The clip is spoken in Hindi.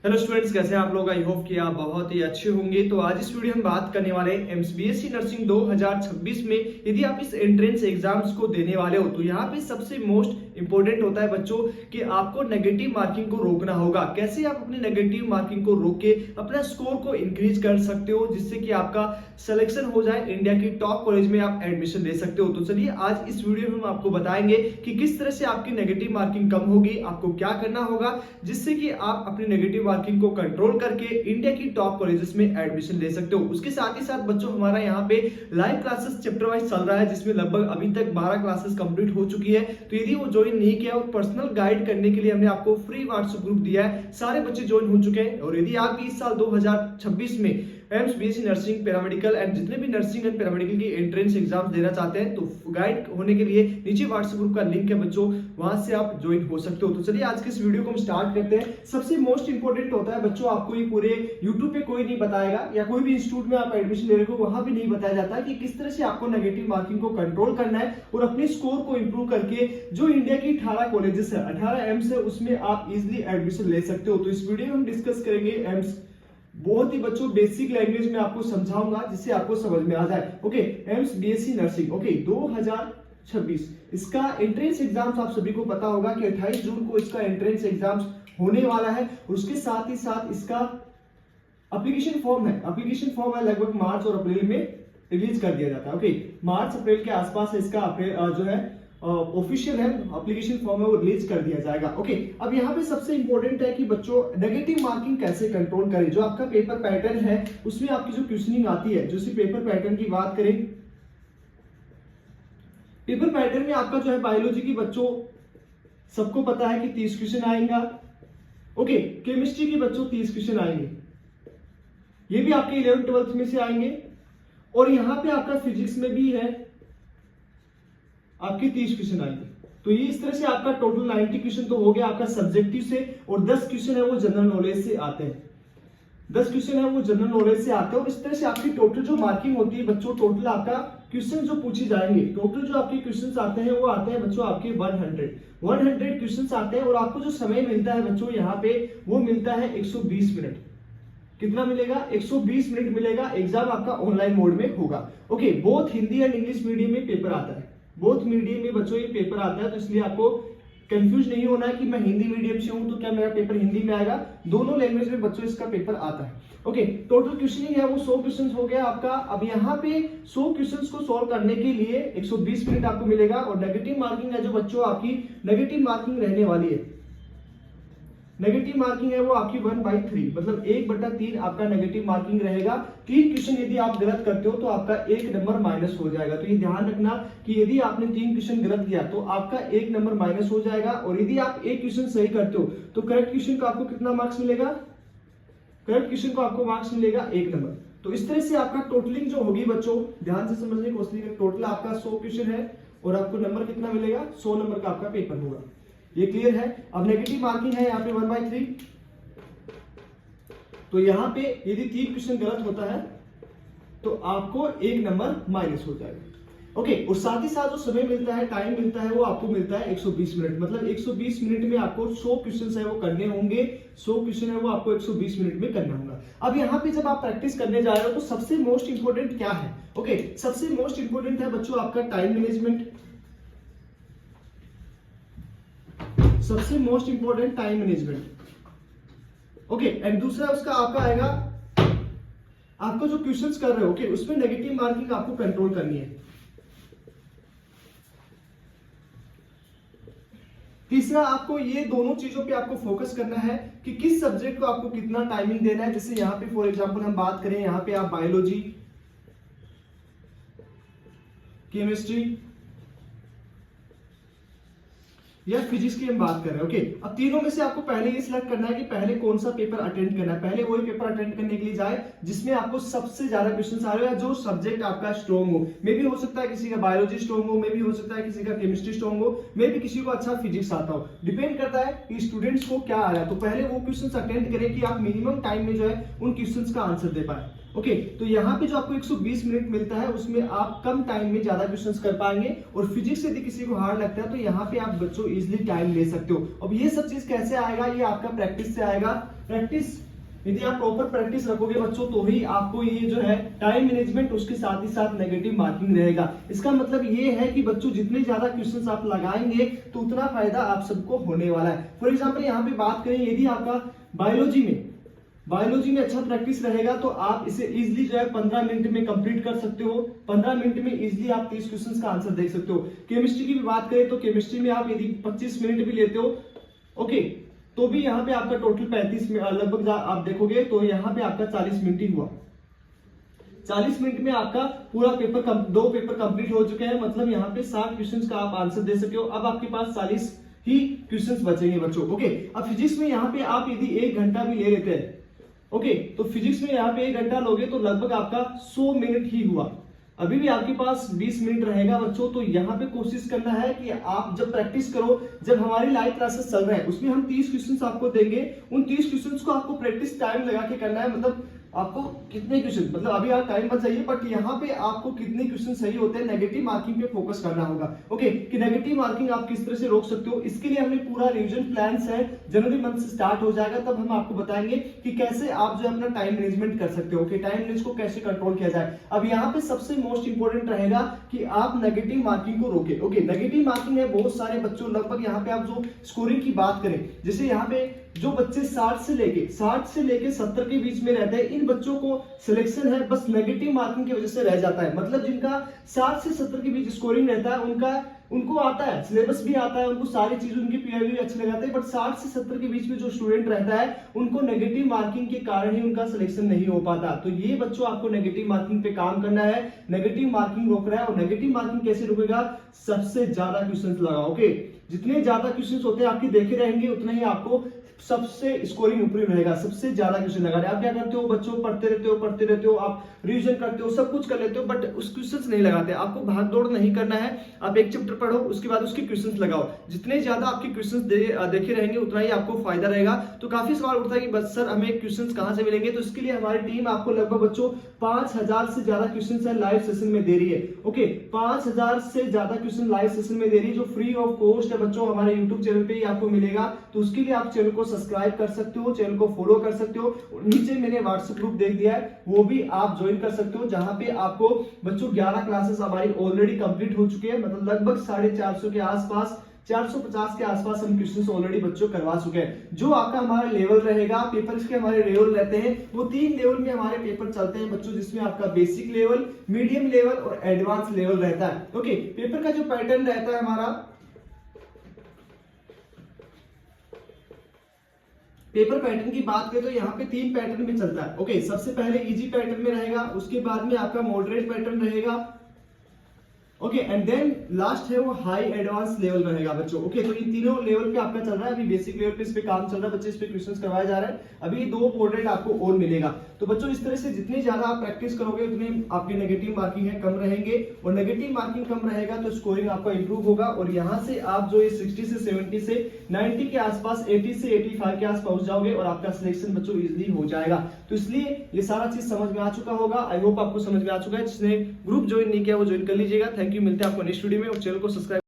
हेलो स्टूडेंट्स, कैसे हैं आप लोग। आई होप कि आप बहुत ही अच्छे होंगे। तो आज इस वीडियो में बात करने वाले हैं एम्स बीएससी नर्सिंग 2026 में यदि आप इस एंट्रेंस एग्जाम्स को देने वाले हो तो यहाँ पे सबसे मोस्ट इंपॉर्टेंट होता है बच्चों कि आपको नेगेटिव मार्किंग को रोकना होगा। कैसे आप अपनी नेगेटिव मार्किंग को रोक के अपना स्कोर को इंक्रीज कर सकते हो जिससे कि आपका सिलेक्शन हो जाए, इंडिया की टॉप कॉलेज में आप एडमिशन ले सकते हो। तो चलिए आज इस वीडियो में हम आपको बताएंगे कि किस तरह से आपकी नेगेटिव मार्किंग कम होगी, आपको क्या करना होगा जिससे कि आप अपनी नेगेटिव मार्किंग को कंट्रोल करके इंडिया की टॉप कॉलेजेस में एडमिशन ले सकते हो। उसके साथ ही साथ बच्चों हमारा यहाँ पे लाइव क्लासेस चैप्टर वाइज चल रहा है जिसमें लगभग अभी तक 12 क्लासेस कंप्लीट हो चुकी है। तो यदि वो ज्वाइन नहीं किया और पर्सनल गाइड करने के लिए हमने आपको फ्री व्हाट्सएप ग्रुप दिया है, सारे बच्चे ज्वाइन हो चुके हैं। और यदि आप भी इस साल 2026 में AIIMS BSc nursing, paramedical and जितने भी नर्सिंग एंड पैरामेडिकल की एंट्रेंस एग्जाम्स देना चाहते हैं तो गाइड होने के लिए नीचे व्हाट्सएप ग्रुप का लिंक है बच्चों, वहां से आप ज्वाइन हो सकते हो। तो चलिए आज के इस वीडियो को हम स्टार्ट करते हैं। सबसे मोस्ट इंपोर्टेंट होता है बच्चों, आपको ये पूरे यूट्यूब पे कोई नहीं बताएगा या कोई भी इंस्टीट्यूट में आप एडमिशन ले रहे हो वहां भी नहीं बताया जाता है कि किस तरह से आपको नेगेटिव मार्किंग को कंट्रोल करना है और अपने स्कोर को इंप्रूव करके जो इंडिया की 18 कॉलेजेस है, 18 एम्स है, उसमें आप इजिली एडमिशन ले सकते हो। तो इस वीडियो में हम डिस्कस करेंगे एम्स, बहुत ही बच्चों बेसिक लैंग्वेज में आपको समझाऊंगा जिससे आपको समझ में आ जाए। ओके, एम्स बीएससी नर्सिंग 2026 इसका एंट्रेंस एग्जाम्स आप सभी को पता होगा कि 28 जून को इसका एंट्रेंस एग्जाम्स होने वाला है। उसके साथ ही साथ इसका एप्लीकेशन फॉर्म है लगभग मार्च और अप्रैल में रिलीज कर दिया जाता है। ओके, मार्च अप्रैल के आसपास इसका जो है ऑफिशियल है एप्लीकेशन फॉर्म है वो रिलीज कर दिया जाएगा। ओके, अब यहाँ पे सबसे इंपॉर्टेंट है कि बच्चों नेगेटिव मार्किंग कैसे कंट्रोल करें। जो आपका पेपर पैटर्न है उसमें आपकी जो क्वेश्चनिंग आती है, जो पेपर पैटर्न की बात करें, पेपर पैटर्न में आपका जो है बायोलॉजी की बच्चों सबको पता है कि 30 क्वेश्चन आएगा। ओके, केमिस्ट्री की बच्चों 30 क्वेश्चन आएंगे, ये भी आपके 11th 12th में से आएंगे। और यहां पे आपका फिजिक्स में भी है, आपके 30 क्वेश्चन आएंगे। तो ये इस तरह से आपका टोटल 90 क्वेश्चन तो हो गया आपका सब्जेक्टिव से, और 10 क्वेश्चन है वो जनरल नॉलेज से आते हैं। 10 क्वेश्चन है वो जनरल नॉलेज से आते हैं। और इस तरह से आपकी टोटल जो मार्किंग होती है बच्चों, टोटल आपका क्वेश्चन जो पूछे जाएंगे, टोटल जो आपके क्वेश्चंस आते हैं वो आते हैं बच्चों आपके 100 क्वेश्चंस आते हैं। और आपको जो समय मिलता है बच्चों यहाँ पे वो मिलता है 120 मिनट। कितना मिलेगा? 120 मिनट मिलेगा। एग्जाम आपका ऑनलाइन मोड में होगा। Okay, both Hindi and English medium में पेपर आता है, बोथ मीडियम में बच्चों ये पेपर आता है। तो इसलिए आपको कंफ्यूज नहीं होना है कि मैं हिंदी मीडियम से हूं तो क्या मेरा पेपर हिंदी में आएगा। दोनों लैंग्वेज में बच्चों इसका पेपर आता है। ओके, टोटल क्वेश्चनिंग है वो 100 क्वेश्चन हो गया आपका। अब यहाँ पे 100 क्वेश्चन को सॉल्व करने के लिए 120 मिनट आपको मिलेगा। और नेगेटिव मार्किंग है जो बच्चों आपकी नेगेटिव मार्किंग रहने वाली है, नेगेटिव मार्किंग है वो आपकी 1/3 मतलब 1/3 आपका नेगेटिव मार्किंग रहेगा। 3 क्वेश्चन यदि आप गलत करते हो तो आपका 1 नंबर माइनस हो जाएगा। तो ये ध्यान रखना कि यदि आपने 3 क्वेश्चन गलत किया तो आपका 1 नंबर माइनस हो जाएगा। और यदि आप 1 क्वेश्चन सही करते हो तो करेक्ट क्वेश्चन को आपको कितना मार्क्स मिलेगा? करेक्ट क्वेश्चन को आपको मार्क्स मिलेगा 1 नंबर। तो इस तरह से आपका टोटलिंग जो होगी बच्चों, ध्यान से समझने की कोशिश करें। टोटल आपका 100 क्वेश्चन है और आपको नंबर कितना मिलेगा? 100 नंबर का आपका पेपर होगा। ये क्लियर है? अब नेगेटिव मार्किंग है यहाँ पे 1/3। तो यहाँ पे यदि 3 क्वेश्चन गलत होता है तो आपको 1 नंबर माइनस हो जाएगा। ओके, और साथ ही साथ जो समय मिलता है, टाइम मिलता है वो आपको मिलता है 120 मिनट। मतलब 120 मिनट में आपको 100 क्वेश्चन है वो करने होंगे। 100 क्वेश्चन है वो आपको 120 मिनट में करना होगा। अब यहाँ पे जब आप प्रैक्टिस करने जा रहे हो तो सबसे मोस्ट इंपोर्टेंट क्या है? ओके, सबसे मोस्ट इंपोर्टेंट है बच्चों आपका टाइम मैनेजमेंट। सबसे most important time management. Okay, and दूसरा उसका आपका आएगा, आपको जो क्वेश्चंस कर रहे हो ओके उसमें नेगेटिव मार्किंग आपको कंट्रोल करनी है। तीसरा आपको ये दोनों चीजों पे आपको फोकस करना है कि किस सब्जेक्ट को आपको कितना टाइमिंग देना है। जैसे यहाँ पे फॉर एग्जांपल हम बात करें, यहाँ पे आप बायोलॉजी, केमिस्ट्री या फिजिक्स की हम बात कर रहे हैं। ओके, अब तीनों में से आपको पहले ये सिलेक्ट करना है कि पहले कौन सा पेपर अटेंड करना है। पहले वही पेपर अटेंड करने के लिए जाए जिसमें आपको सबसे ज्यादा क्वेश्चन आ रहे हो या जो सब्जेक्ट आपका स्ट्रॉन्ग हो। मे भी हो सकता है किसी का बायोलॉजी स्ट्रॉन्ग हो, मे भी हो सकता है किसी का केमिस्ट्री स्ट्रॉन्ग हो, मे भी किसी को अच्छा फिजिक्स आता हो। डिपेंड करता है कि स्टूडेंट्स को क्या आ रहा है। तो पहले वो क्वेश्चन अटेंड करें कि आप मिनिमम टाइम में जो है उन क्वेश्चन का आंसर दे पाए। ओके तो यहाँ पे जो आपको 120 मिनट मिलता है उसमें आप कम टाइम में ज्यादा क्वेश्चंस कर पाएंगे। और फिजिक्स यदि किसी को हार्ड लगता है तो यहाँ पे आप बच्चों इजिली टाइम ले सकते हो। अब ये सब चीज कैसे आएगा, ये आपका प्रैक्टिस से आएगा। प्रैक्टिस यदि आप प्रॉपर प्रैक्टिस रखोगे बच्चों तो ही आपको ये जो है टाइम मैनेजमेंट, उसके साथ ही साथ नेगेटिव मार्किंग रहेगा। इसका मतलब ये है कि बच्चों जितने ज्यादा क्वेश्चंस आप लगाएंगे तो उतना फायदा आप सबको होने वाला है। फॉर एग्जांपल यहाँ पे बात करें, यदि आपका बायोलॉजी में अच्छा प्रैक्टिस रहेगा तो आप इसे इजीली जो है 15 मिनट में कंप्लीट कर सकते हो। 15 मिनट में इजीली आप 30 क्वेश्चंस का आंसर देख सकते हो। केमिस्ट्री की भी बात करें तो केमिस्ट्री में आप यदि 25 मिनट भी लेते हो ओके तो भी यहाँ पे आपका टोटल 35 में लगभग आप देखोगे तो यहाँ पे आपका 40 मिनट ही हुआ। 40 मिनट में आपका पूरा दो पेपर कंप्लीट हो चुके हैं। मतलब यहाँ पे 60 क्वेश्चंस का आप आंसर दे सकते हो। अब आपके पास 40 ही क्वेश्चंस बचेंगे बच्चों। ओके अब फिजिक्स में यहाँ पे आप यदि 1 घंटा भी ले लेते हैं ओके तो फिजिक्स में यहाँ पे 1 घंटा लोगे तो लगभग आपका 100 मिनट ही हुआ। अभी भी आपके पास 20 मिनट रहेगा बच्चों। तो यहाँ पे कोशिश करना है कि आप जब प्रैक्टिस करो, जब हमारी लाइव क्लासेस चल रहे हैं उसमें हम 30 क्वेश्चंस आपको देंगे। उन 30 क्वेश्चंस को आपको प्रैक्टिस टाइम लगा के करना है। मतलब आपको कितने क्वेश्चन, मतलब अभी आप टाइम बच जाइए बट यहाँ पे आपको कितने क्वेश्चन सही होते हैं नेगेटिव मार्किंग पे फोकस करना होगा। ओके कि नेगेटिव मार्किंग आप किस तरह से रोक सकते हो, इसके लिए हमने पूरा रिवीजन प्लान्स है। जनवरी मंथ से स्टार्ट हो जाएगा, तब हम आपको बताएंगे कि कैसे आप जो अपना टाइम मैनेजमेंट कर सकते हो, कि टाइम मैनेज को कैसे कंट्रोल किया जाए। अब यहाँ पे सबसे मोस्ट इंपोर्टेंट रहेगा कि आप नेगेटिव मार्किंग को रोके। ओके नेगेटिव मार्किंग है बहुत सारे बच्चों, लगभग यहाँ पे आप जो स्कोरिंग की बात करें, जैसे यहाँ पे जो बच्चे 60 से लेके 70 के बीच में रहते हैं, इन बच्चों को सिलेक्शन है बस नेगेटिव मार्किंग की वजह से रह जाता है। मतलब जिनका 60 से 70 के बीच स्कोरिंग रहता है उनको आता है, सिलेबस भी आता है, उनको सारी चीजें उनकी पीआई भी अच्छे लग जाते हैं। बट 60 से 70 के बीच में जो स्टूडेंट रहता है उनको नेगेटिव मार्किंग के कारण ही उनका सिलेक्शन नहीं हो पाता। तो ये बच्चों आपको नेगेटिव मार्किंग पे काम करना है, नेगेटिव मार्किंग रोक रहा है। और नेगेटिव मार्किंग कैसे रोकेगा, सबसे ज्यादा क्वेश्चन लगाओ। ओके जितने ज्यादा क्वेश्चन होते हैं आपके देखे रहेंगे उतना ही आपको सबसे स्कोरिंग इंप्रूव रहेगा। सबसे ज्यादा क्वेश्चन लगा रहे, आप क्या करते हो बच्चों, पढ़ते रहते हो, आप रिवीजन करते हो, सब कुछ कर लेते हो बट उस क्वेश्चंस नहीं लगाते। आपको भाग दौड़ नहीं करना है, आप एक चैप्टर पढ़ो उसके बाद उसके क्वेश्चंस लगाओ। जितने ज्यादा आपके क्वेश्चंस देखे रहेंगे उतना ही आपको फायदा रहेगा। तो काफी सवाल उठता है कि बस सर हमें क्वेश्चंस कहां से मिलेंगे, तो इसके लिए हमारी टीम आपको लगभग बच्चों 5000 से ज्यादा क्वेश्चन लाइव सेशन में दे रही है। ओके 5000 से ज्यादा क्वेश्चन लाइव सेशन में दे रही है, जो फ्री ऑफ कॉस्ट है बच्चों, हमारे यूट्यूब चैनल पे ही आपको मिलेगा। तो उसके लिए आप चैनल को सब्सक्राइब कर सकते हो, चैनल को फॉलो कर सकते हो। नीचे मैंने व्हाट्सएप ग्रुप देख दिया है, वो भी आप ज्वाइन कर सकते हो, जहां पे आपको बच्चों 11 क्लासेस हमारी ऑलरेडी कंप्लीट हो चुके हैं। मतलब लगभग 450 के आसपास, 450 के आसपास हम क्वेश्चंस ऑलरेडी बच्चों करवा चुके हैं। जो आपका हमारा लेवल रहेगा, पेपर्स के हमारे लेवल रहते हैं, वो 3 लेवल में हमारे पेपर चलते हैं बच्चों, जिसमें आपका बेसिक लेवल, मीडियम लेवल और एडवांस लेवल रहता है। ओके पेपर का जो पैटर्न रहता है हमारा, पेपर पैटर्न की बात करें तो यहाँ पे 3 पैटर्न में चलता है। ओके सबसे पहले इजी पैटर्न में रहेगा, उसके बाद में आपका मॉडरेट पैटर्न रहेगा, ओके एंड देन लास्ट है वो हाई एडवांस लेवल रहेगा बच्चों। ओके तो इन तीनों लेवल पे आपका चल रहा है। अभी बेसिक लेवल पे इस पे काम चल रहा है, बच्चे इस पे क्वेश्चंस करवाए जा रहे हैं। अभी 2 मॉडरेट आपको और मिलेगा। तो बच्चों इस तरह से जितनी ज्यादा आप प्रैक्टिस करोगे उतने आपके नेगेटिव मार्किंग है कम रहेंगे, और नेगेटिव मार्किंग कम रहेगा तो स्कोरिंग आपका इंप्रूव होगा। और यहाँ से आप जो ये 60 से 70 से 90 के आसपास, 80 से 85 के आसपास पहुंच जाओगे और आपका सिलेक्शन बच्चों इजिली हो जाएगा। तो इसलिए ये सारा चीज समझ में आ चुका होगा। आई होप आपको समझ में आ चुका है। जिसने ग्रुप ज्वाइन नहीं किया वो ज्वाइन कर लीजिएगा। थैंक यू, मिलते हैं आपको नेक्स्ट वीडियो में, और चैनल को सब्सक्राइब